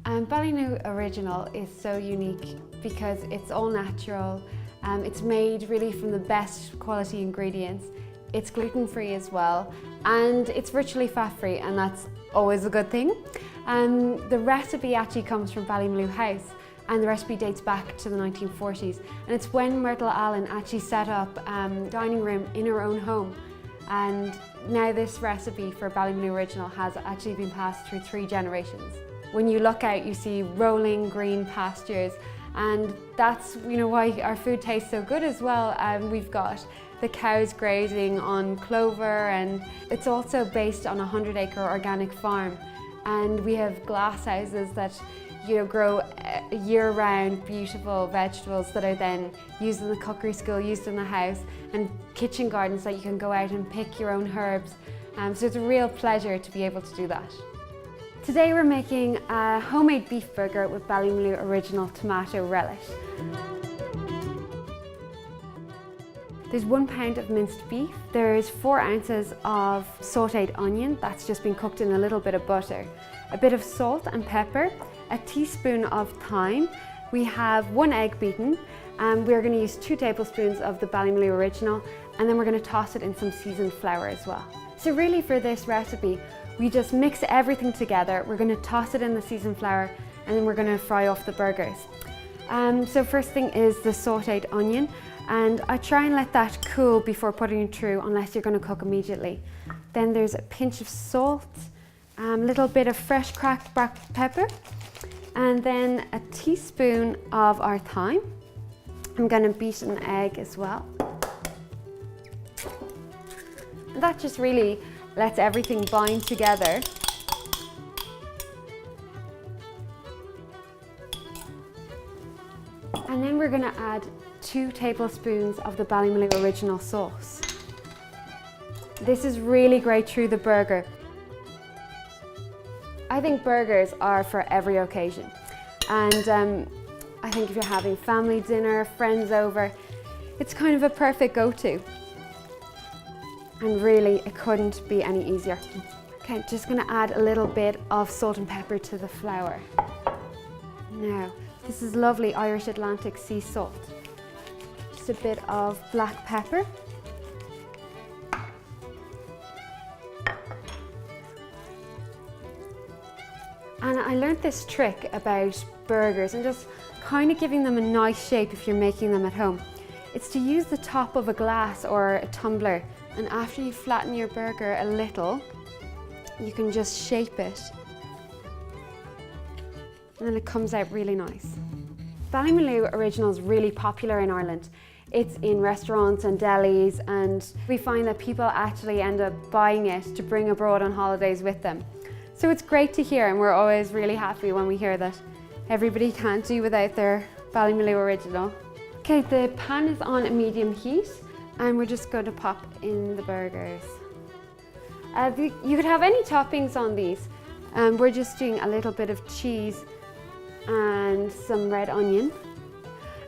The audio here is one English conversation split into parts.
Ballymaloe Original is so unique because it's all natural. It's made really from the best quality ingredients. It's gluten-free as well, and it's virtually fat-free, and that's always a good thing. The recipe actually comes from Ballymaloe House, and the recipe dates back to the 1940s. And it's when Myrtle Allen actually set up a dining room in her own home. And now this recipe for Ballymaloe Original has actually been passed through 3 generations. When you look out, you see rolling green pastures, and that's why our food tastes so good as well. We've got the cows grazing on clover, and it's also based on a 100-acre organic farm. And we have glass houses that grow year-round beautiful vegetables that are then used in the cookery school, used in the house, and kitchen gardens that you can go out and pick your own herbs. So it's a real pleasure to be able to do that. Today we're making a homemade beef burger with Ballymaloe Original tomato relish. There's 1 pound of minced beef. There's 4 ounces of sautéed onion that's just been cooked in a little bit of butter, a bit of salt and pepper, a teaspoon of thyme. We have 1 egg beaten, and we're going to use 2 tablespoons of the Ballymaloe Original, and then we're going to toss it in some seasoned flour as well. So really for this recipe, we just mix everything together. We're going to toss it in the seasoned flour, and then we're going to fry off the burgers. So first thing is the sautéed onion, and I try and let that cool before putting it through unless you're going to cook immediately. Then there's a pinch of salt, a little bit of fresh cracked black pepper, and then a teaspoon of our thyme. I'm going to beat an egg as well. And that just really lets everything bind together. And then we're going to add 2 tablespoons of the Ballymaloe Original sauce. This is really great through the burger. I think burgers are for every occasion. And I think if you're having family dinner, friends over, it's kind of a perfect go-to. And really, it couldn't be any easier. Okay, just going to add a little bit of salt and pepper to the flour. Now, this is lovely Irish Atlantic sea salt. Just a bit of black pepper. And I learned this trick about burgers and just kind of giving them a nice shape if you're making them at home. It's to use the top of a glass or a tumbler, and after you flatten your burger a little, you can just shape it. And then it comes out really nice. Ballymaloe Original is really popular in Ireland. It's in restaurants and delis, and we find that people actually end up buying it to bring abroad on holidays with them. So it's great to hear, and we're always really happy when we hear that everybody can't do without their Ballymaloe Original. Okay, the pan is on a medium heat, and we're just going to pop in the burgers. You could have any toppings on these. We're just doing a little bit of cheese and some red onion.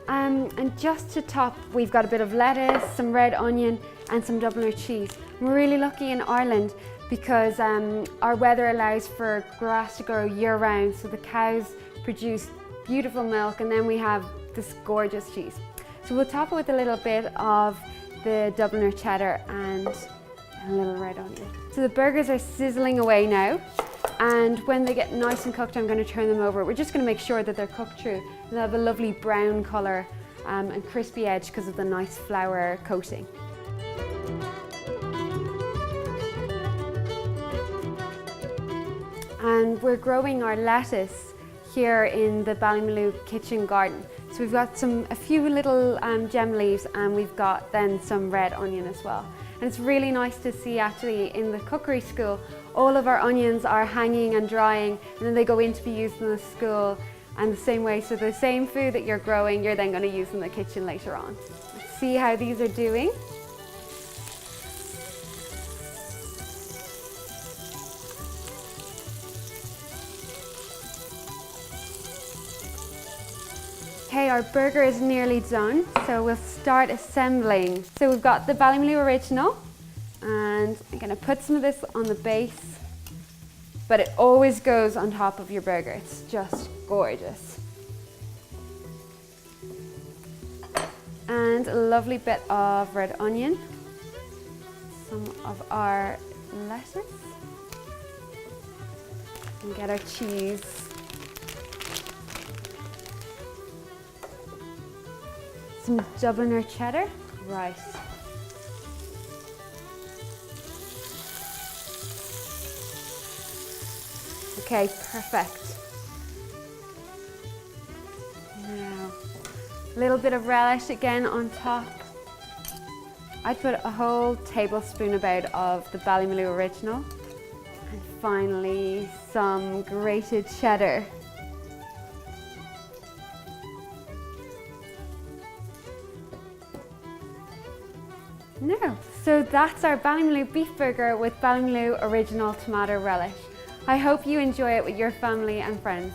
And just to top, we've got a bit of lettuce, some red onion, and some Dubliner cheese. We're really lucky in Ireland because our weather allows for grass to grow year-round, so the cows produce beautiful milk, and then we have this gorgeous cheese. So we'll top it with a little bit of the Dubliner cheddar and a little red onion. So the burgers are sizzling away now, and when they get nice and cooked, I'm going to turn them over. We're just going to make sure that they're cooked through. They'll have a lovely brown colour and crispy edge because of the nice flour coating. And we're growing our lettuce here in the Ballymaloe kitchen garden. So we've got a few little gem leaves, and we've got then some red onion as well. And it's really nice to see actually in the cookery school, all of our onions are hanging and drying, and then they go in to be used in the school. And the same way, so the same food that you're growing, you're then going to use in the kitchen later on. Let's see how these are doing. Okay, our burger is nearly done, so we'll start assembling. So we've got the Ballymaloe Original, and I'm going to put some of this on the base. but it always goes on top of your burger. It's just gorgeous. And a lovely bit of red onion, some of our lettuce, and get our cheese. Some Dubliner cheddar, right. Okay, perfect. Now, a little bit of relish again on top. I'd put a whole tablespoon about of the Ballymaloe Original. And finally, some grated cheddar. No, so that's our Ballymaloe beef burger with Ballymaloe Original tomato relish. I hope you enjoy it with your family and friends.